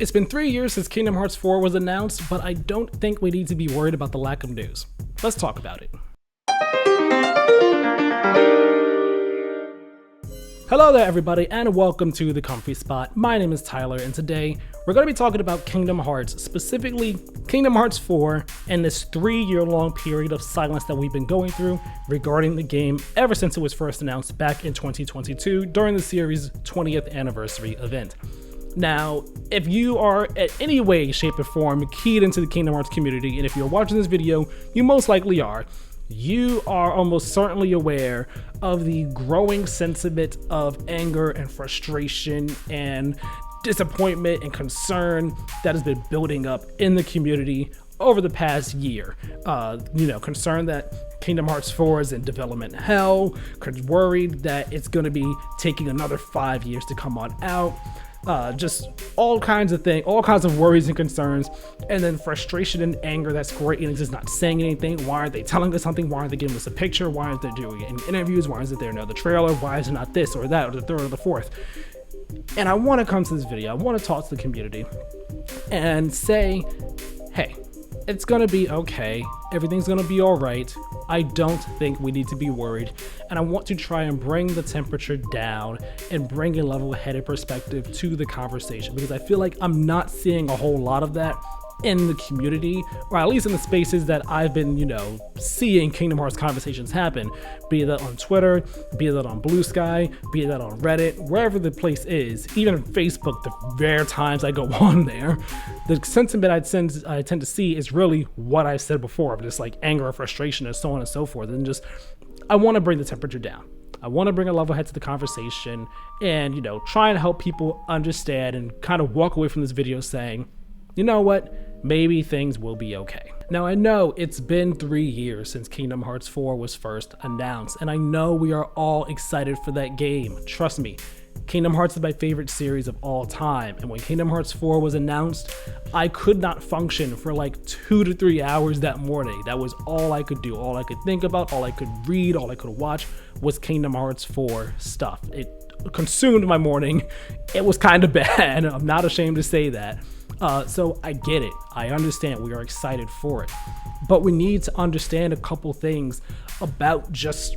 It's been 3 years since Kingdom Hearts 4 was announced, but I don't think we need to be worried about the lack of news. Let's talk about it. Hello there everybody, and welcome to The Comfy Spot. My name is Tyler, and today we're going to be talking about Kingdom Hearts, specifically Kingdom Hearts 4, and this 3-year-long period of silence that we've been going through regarding the game ever since it was first announced back in 2022 during the series' 20th anniversary event. Now, if you are in any way, shape, or form keyed into the Kingdom Hearts community, and if you're watching this video, you most likely are, you are almost certainly aware of the growing sentiment of anger and frustration and disappointment and concern that has been building up in the community over the past year. Concern that Kingdom Hearts 4 is in development hell, worried that it's going to be taking another 5 years to come on out. Just all kinds of things, all kinds of worries and concerns, and then frustration and anger that Square Enix is not saying anything. Why aren't they telling us something? Why aren't they giving us a picture? Why aren't they doing any interviews? Why isn't there another trailer? Why is it not this or that or the third or the fourth? And I want to come to this video, I want to talk to the community and say, hey, it's gonna be okay, everything's gonna be all right. I don't think we need to be worried, and I want to try and bring the temperature down and bring a level-headed perspective to the conversation, because I feel like I'm not seeing a whole lot of that in the community, or at least in the spaces that I've been, seeing Kingdom Hearts conversations happen, be that on Twitter, be that on Blue Sky, be that on Reddit, wherever the place is, even Facebook, the rare times I go on there, the sentiment I tend to see is really what I said before, of just like anger, frustration, and so on and so forth, and just, I want to bring the temperature down. I want to bring a level head to the conversation and, try and help people understand and kind of walk away from this video saying, you know what, maybe things will be okay. Now, I know it's been 3 years since Kingdom Hearts 4 was first announced, and I know we are all excited for that game. Trust me, Kingdom Hearts is my favorite series of all time, and when Kingdom Hearts 4 was announced, I could not function for like 2 to 3 hours that morning. That was all I could do, all I could think about, all I could read, all I could watch was Kingdom Hearts 4 stuff. It consumed my morning. It was kind of bad. I'm not ashamed to say that. So I get it. I understand. We are excited for it. But we need to understand a couple things about just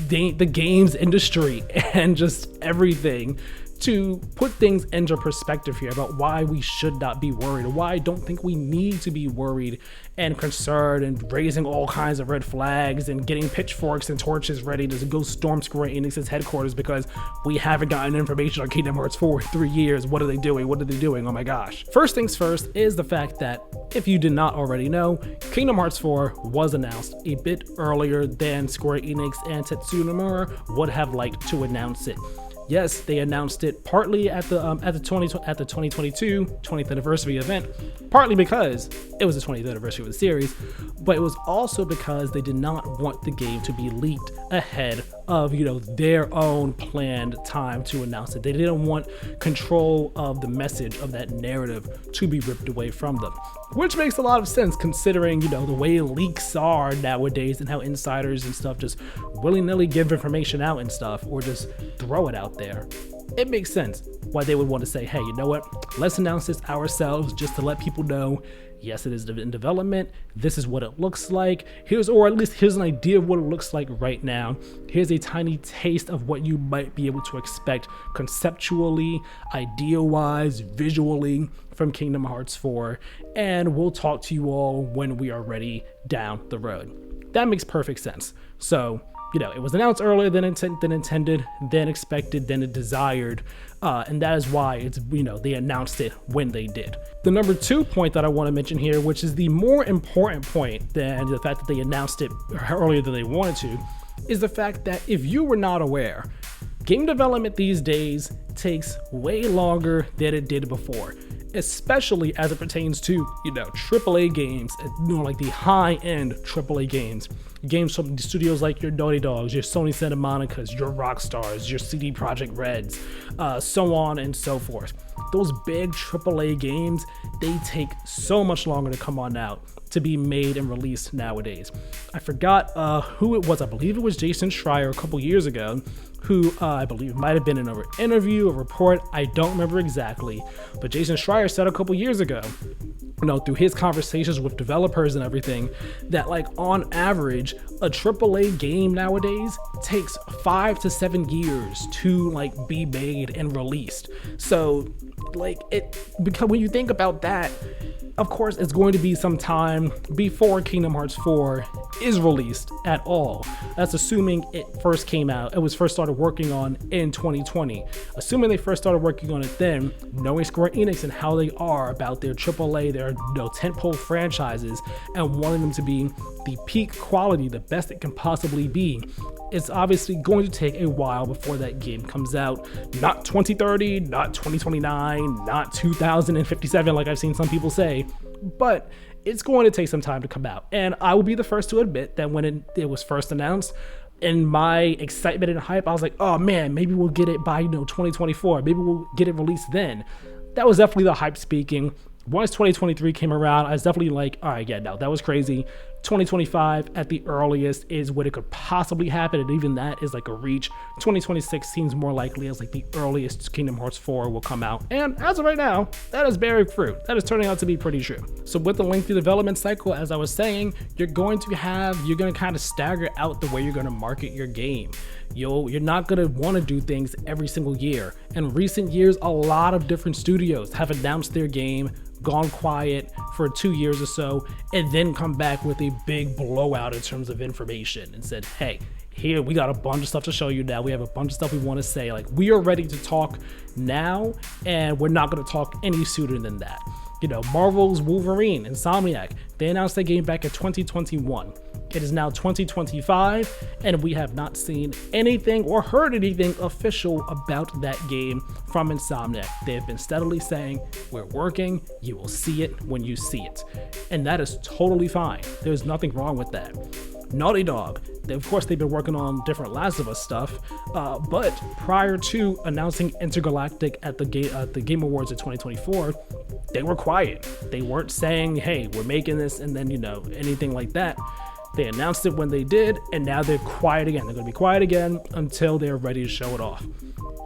the games industry and just everything to put things into perspective here about why we should not be worried, or why I don't think we need to be worried and concerned and raising all kinds of red flags and getting pitchforks and torches ready to go storm Square Enix's headquarters because we haven't gotten information on Kingdom Hearts 4 in 3 years. What are they doing? What are they doing? Oh my gosh. First things first is the fact that, if you did not already know, Kingdom Hearts 4 was announced a bit earlier than Square Enix and Tetsuya Nomura would have liked to announce it. Yes, they announced it partly at the 2022 20th anniversary event, partly because it was the 20th anniversary of the series, but it was also because they did not want the game to be leaked ahead of, their own planned time to announce it. They didn't want control of the message of that narrative to be ripped away from them, which makes a lot of sense considering, the way leaks are nowadays and how insiders and stuff just willy-nilly give information out and stuff, or just throw it out there. It makes sense why they would want to say, hey, you know what, let's announce this ourselves just to let people know, yes, it is in development, this is what it looks like, here's an idea of what it looks like right now, here's a tiny taste of what you might be able to expect conceptually, idea-wise, visually from Kingdom Hearts 4, and we'll talk to you all when we are ready down the road. That makes perfect sense. So, it was announced earlier than intended, than expected, than desired, and that is why it's, they announced it when they did. The number 2 point that I want to mention here, which is the more important point than the fact that they announced it earlier than they wanted to, is the fact that if you were not aware, game development these days takes way longer than it did before, especially as it pertains to, AAA games, like the high-end AAA games. games from studios like your Naughty Dogs, your Sony Santa Monica's, your Rockstars, your CD Projekt Reds, so on and so forth. Those big AAA games, they take so much longer to come on out, to be made and released nowadays. I forgot who it was. I believe it was Jason Schreier a couple years ago, who I believe might have been in an interview, a report, I don't remember exactly, but Jason Schreier said a couple years ago, through his conversations with developers and everything, that like on average, a AAA game nowadays takes 5 to 7 years to like be made and released. So like because when you think about that, of course, it's going to be some time before Kingdom Hearts 4 is released at all. That's assuming it was first started working on in 2020. Assuming they first started working on it then, knowing Square Enix and how they are about their AAA, their tentpole franchises, and wanting them to be the peak quality, the best it can possibly be, it's obviously going to take a while before that game comes out. Not 2030, not 2029, not 2057 like I've seen some people say, but it's going to take some time to come out. And I will be the first to admit that when it was first announced, in my excitement and hype, I was like, oh man, maybe we'll get it by 2024, maybe we'll get it released then. That was definitely the hype speaking. Once 2023 came around, I was definitely like, all right, yeah, no, that was crazy. 2025 at the earliest is what it could possibly happen, and even that is like a reach. 2026 seems more likely as like the earliest Kingdom Hearts 4 will come out, and as of right now, that is bearing fruit. That is turning out to be pretty true. So with the lengthy development cycle, as I was saying, you're going to kind of stagger out the way you're going to market your game. You're not going to want to do things every single year. In recent years, a lot of different studios have announced their game, gone quiet for 2 years or so, and then come back with a big blowout in terms of information and said, hey, here we got a bunch of stuff to show you now. We have a bunch of stuff we want to say. Like, we are ready to talk now, and we're not going to talk any sooner than that. Marvel's Wolverine, Insomniac, they announced their game back in 2021. It is now 2025, and we have not seen anything or heard anything official about that game from Insomniac. They have been steadily saying, we're working, you will see it when you see it. And that is totally fine. There's nothing wrong with that. Naughty Dog, of course, they've been working on different Last of Us stuff, but prior to announcing Intergalactic at the Game Awards in 2024, they were quiet. They weren't saying, hey, we're making this, and then, anything like that. They announced it when they did, and now they're quiet again. They're going to be quiet again until they're ready to show it off.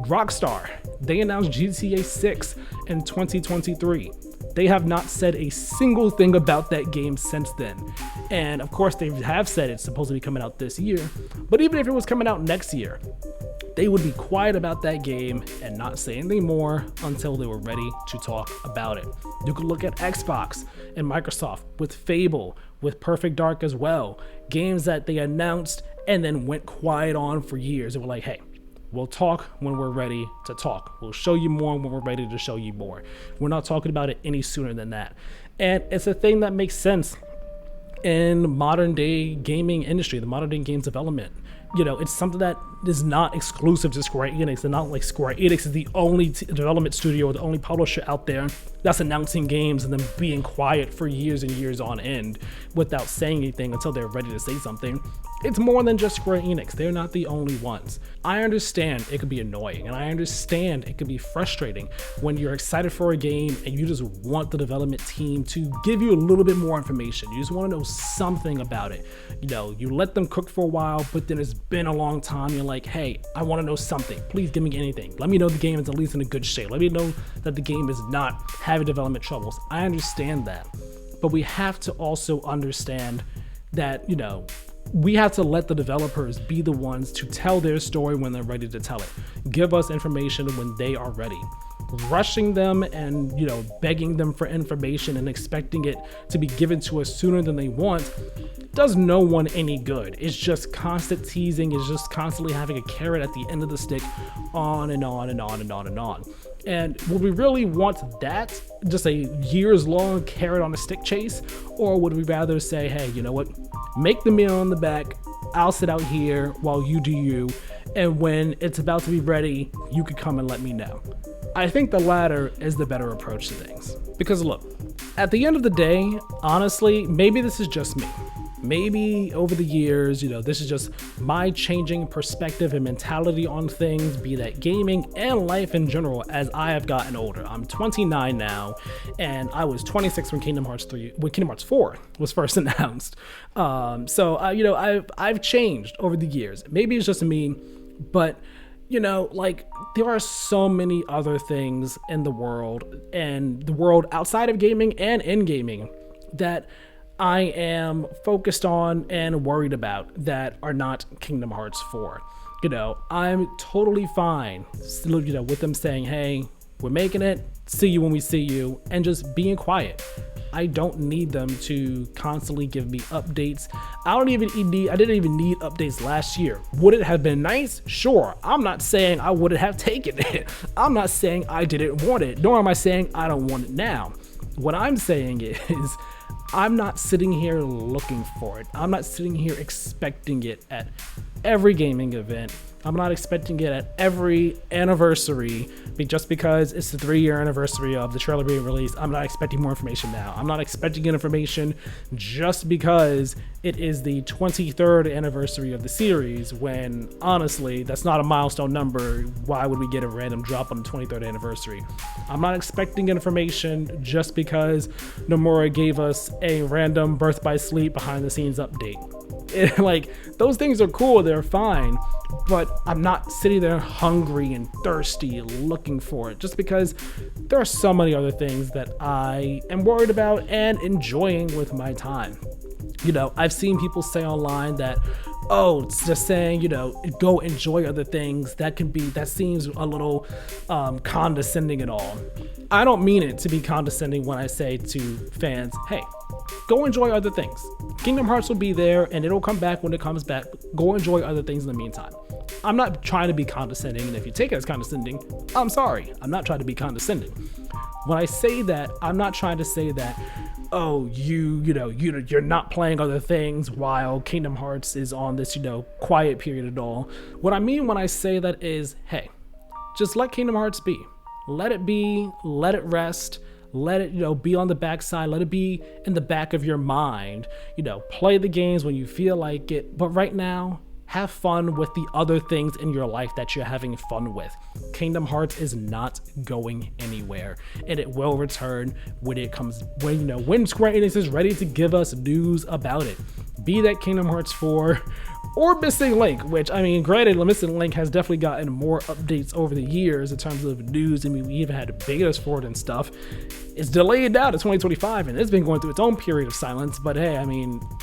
Rockstar, they announced GTA 6 in 2023. They have not said a single thing about that game since then. And of course, they have said it's supposed to be coming out this year, but even if it was coming out next year, they would be quiet about that game and not say anything more until they were ready to talk about it. You could look at Xbox and Microsoft with Fable, with Perfect Dark as well. Games that they announced and then went quiet on for years. They were like, hey, we'll talk when we're ready to talk. We'll show you more when we're ready to show you more. We're not talking about it any sooner than that. And it's a thing that makes sense in modern day gaming industry, the modern day games development. It's something that is not exclusive to Square Enix. And not like Square Enix is the only development studio or the only publisher out there that's announcing games and then being quiet for years and years on end without saying anything until they're ready to say something. It's more than just Square Enix. They're not the only ones. I understand it could be annoying, and I understand it could be frustrating when you're excited for a game and you just want the development team to give you a little bit more information. You just want to know something about it. You let them cook for a while, but then it's been a long time. You're like, hey, I want to know something. Please give me anything. Let me know the game is at least in a good shape. Let me know that the game is not having development troubles. I understand that, but we have to also understand that, we have to let the developers be the ones to tell their story when they're ready to tell it. Give us information when they are ready. Rushing them and, begging them for information and expecting it to be given to us sooner than they want does no one any good. It's just constant teasing. It's just constantly having a carrot at the end of the stick, on and on and on and on and on. And would we really want that, just a years-long carrot on a stick chase? Or would we rather say, hey, you know what? Make the meal on the back. I'll sit out here while you do you. And when it's about to be ready, you could come and let me know. I think the latter is the better approach to things. Because look, at the end of the day, honestly, maybe this is just me, maybe over the years, this is just my changing perspective and mentality on things, be that gaming and life in general, as I have gotten older. I'm 29 now, and I was 26 when Kingdom Hearts 4 was first announced. I've changed over the years. Maybe it's just me, but there are so many other things in the world, and the world outside of gaming and in gaming, that I am focused on and worried about that are not Kingdom Hearts 4. I'm totally fine, with them saying, hey, we're making it, see you when we see you, and just being quiet. I don't need them to constantly give me updates. I didn't even need updates last year. Would it have been nice? Sure. I'm not saying I wouldn't have taken it. I'm not saying I didn't want it, nor am I saying I don't want it now. What I'm saying is, I'm not sitting here looking for it. I'm not sitting here expecting it at every gaming event. I'm not expecting it at every anniversary just because it's the 3-year anniversary of the trailer being released. I'm not expecting more information now. I'm not expecting information just because it is the 23rd anniversary of the series, when honestly, that's not a milestone number. Why would we get a random drop on the 23rd anniversary? I'm not expecting information just because Nomura gave us a random Birth by Sleep behind the scenes update. Those things are cool, they're fine, but I'm not sitting there hungry and thirsty looking for it, just because there are so many other things that I am worried about and enjoying with my time. I've seen people say online that, oh, it's just saying, go enjoy other things. That seems a little condescending at all. I don't mean it to be condescending when I say to fans, hey, go enjoy other things. Kingdom Hearts will be there and it'll come back when it comes back. Go enjoy other things in the meantime. I'm not trying to be condescending, and if you take it as condescending, I'm sorry. I'm not trying to be condescending. When I say that, I'm not trying to say that, oh, you're not playing other things while Kingdom Hearts is on this, quiet period at all. What I mean when I say that is, hey, just let Kingdom Hearts be. Let it be, let it rest, let it, be on the backside, let it be in the back of your mind. Play the games when you feel like it, but right now, have fun with the other things in your life that you're having fun with. Kingdom Hearts is not going anywhere, and it will return when when Square Enix is ready to give us news about it. Be that Kingdom Hearts 4 or Missing Link, which, granted, Missing Link has definitely gotten more updates over the years in terms of news. We even had betas for it and stuff. It's delayed now to 2025, and it's been going through its own period of silence, but hey,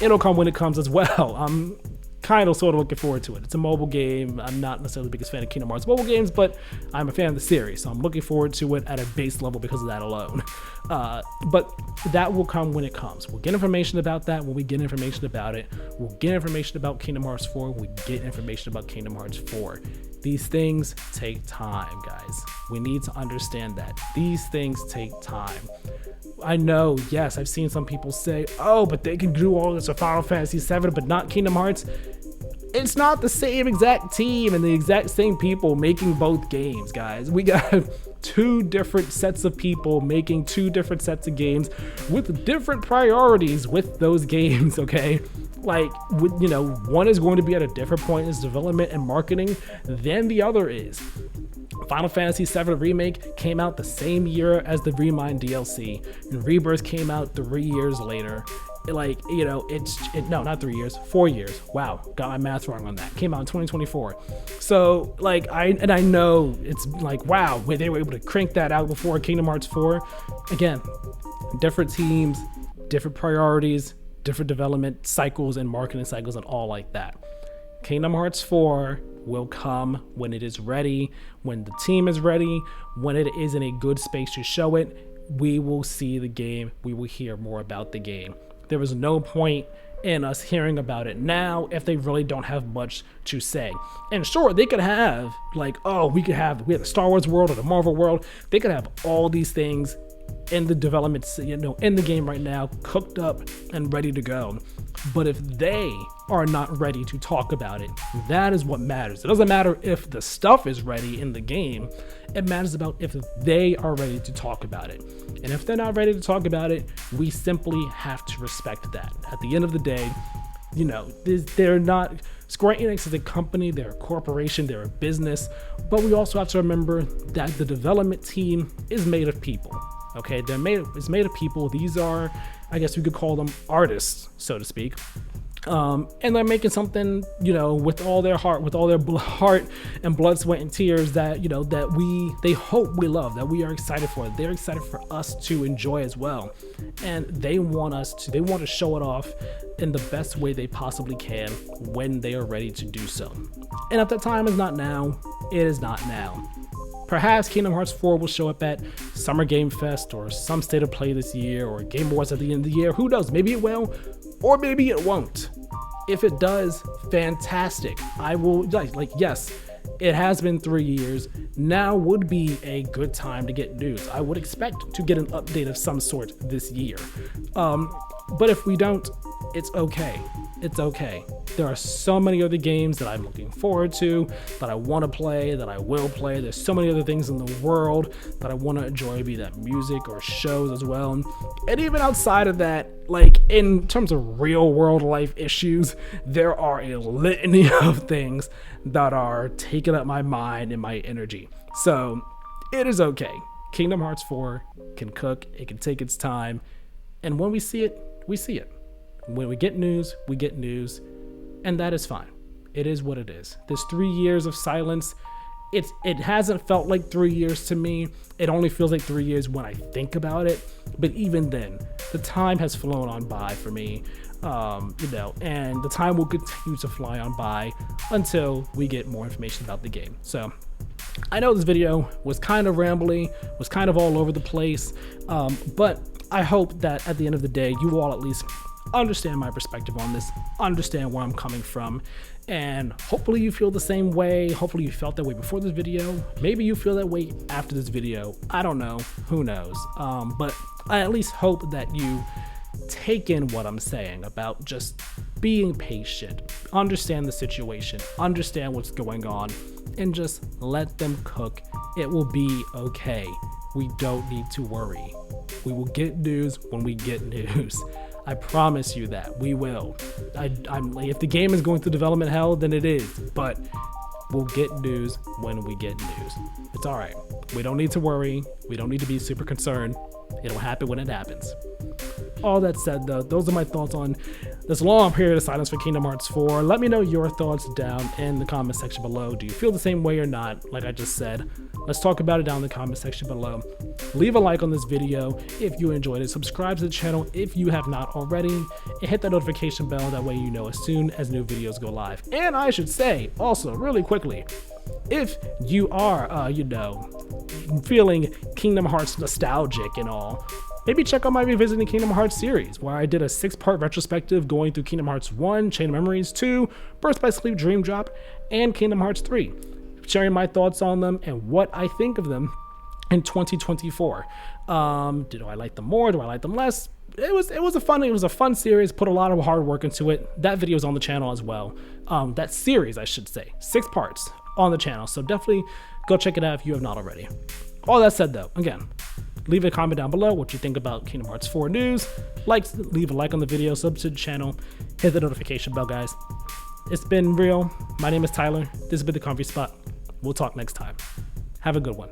it'll come when it comes as well. I'm kind of sort of looking forward to it. It's a mobile game. I'm not necessarily the biggest fan of Kingdom Hearts mobile games, but I'm a fan of the series, so I'm looking forward to it at a base level because of that alone. But that will come when it comes. We'll get information about that when we get information about it. We'll get information about Kingdom Hearts 4. We get information about Kingdom Hearts 4. These things take time, guys. We need to understand that. These things take time. I know, yes, I've seen some people say, oh, but they can do all this with Final Fantasy VII, but not Kingdom Hearts. It's not the same exact team and the exact same people making both games, guys. We got two different sets of people making two different sets of games with different priorities with those games, okay? One is going to be at a different point in its development and marketing than the other is. Final Fantasy VII Remake came out the same year as the Remind DLC, and Rebirth came out 3 years later. Not 3 years, 4 years. Wow, got my math wrong on that. Came out in 2024. So, I know it's wow, they were able to crank that out before Kingdom Hearts 4. Again, different teams, different priorities, different development cycles and marketing cycles and all like that. Kingdom Hearts 4 will come when it is ready, when the team is ready, when it is in a good space to show it. We will see the game. We will hear more about the game. There is no point in us hearing about it now if they really don't have much to say. And sure, they could have we have the Star Wars world or the Marvel world. They could have all these things in the development, in the game right now, cooked up and ready to go. But if they are not ready to talk about it, that is what matters. It doesn't matter if the stuff is ready in the game. It matters about if they are ready to talk about it. And if they're not ready to talk about it, we simply have to respect that. At the end of the day, You know, they're not, Square Enix is a company, they're a corporation, they're a business, but we also have to remember that the development team is made of people. Okay, it's made of people. These are, I guess we could call them artists, so to speak. And they're making something, you know, with all their heart, with all their heart and blood, sweat, and tears that, you know, that they hope we love, that we are excited for. They're excited for us to enjoy as well. And they want to show it off in the best way they possibly can when they are ready to do so. And if the time is not now, it is not now. Perhaps Kingdom Hearts 4 will show up at Summer Game Fest or some state of play this year, or Game Awards at the end of the year. Who knows? Maybe it will, or maybe it won't. If it does, fantastic. I will, like, yes, it has been 3 years. Now would be a good time to get news. I would expect to get an update of some sort this year. But if we don't, it's okay. It's okay. There are so many other games that I'm looking forward to, that I want to play, that I will play. There's so many other things in the world that I want to enjoy, be that music or shows as well. And even outside of that, like in terms of real world life issues, there are a litany of things that are taking up my mind and my energy. So it is okay. Kingdom Hearts 4 can cook, it can take its time. And when we see it, we see it. When we get news, we get news, and that is fine. It is what it is. This 3 years of silence, it hasn't felt like 3 years to me. It only feels like 3 years when I think about it. But even then, the time has flown on by for me, you know, and the time will continue to fly on by until we get more information about the game. So I know this video was kind of rambly, was kind of all over the place, but I hope that at the end of the day, you all at least understand my perspective on this, understand where I'm coming from, and hopefully you feel the same way. Hopefully you felt that way before this video. Maybe you feel that way after this video. I don't know, who knows? But I at least hope that you take in what I'm saying about just being patient, understand the situation, understand what's going on, and just let them cook. It will be okay. We don't need to worry. We will get news when we get news. I promise you that we will. I'm like, if the game is going through development hell, then it is, but we'll get news when we get news. It's all right. We don't need to worry. We don't need to be super concerned. It'll happen when it happens. All that said, though, those are my thoughts on this long period of silence for Kingdom Hearts 4. Let me know your thoughts down in the comment section below. Do you feel the same way or not? Like I just said, let's talk about it down in the comment section below. Leave a like on this video if you enjoyed it. Subscribe to the channel if you have not already, and hit that notification bell. That way you know as soon as new videos go live. And I should say also really quickly, if you are, you know, feeling Kingdom Hearts nostalgic and all, maybe check out my Revisiting Kingdom Hearts series, where I did a 6-part retrospective going through Kingdom Hearts 1, Chain of Memories, 2, Birth by Sleep, Dream Drop, and Kingdom Hearts 3, sharing my thoughts on them and what I think of them in 2024. Do I like them more? Do I like them less? It was a fun series, put a lot of hard work into it. That video is on the channel as well. That series, I should say, 6 parts on the channel, so definitely go check it out if you have not already. All that said though, again, leave a comment down below what you think about Kingdom Hearts 4 news. Leave a like on the video, sub to the channel, hit the notification bell, guys. It's been real. My name is Tyler. This has been The Comfy Spot. We'll talk next time. Have a good one.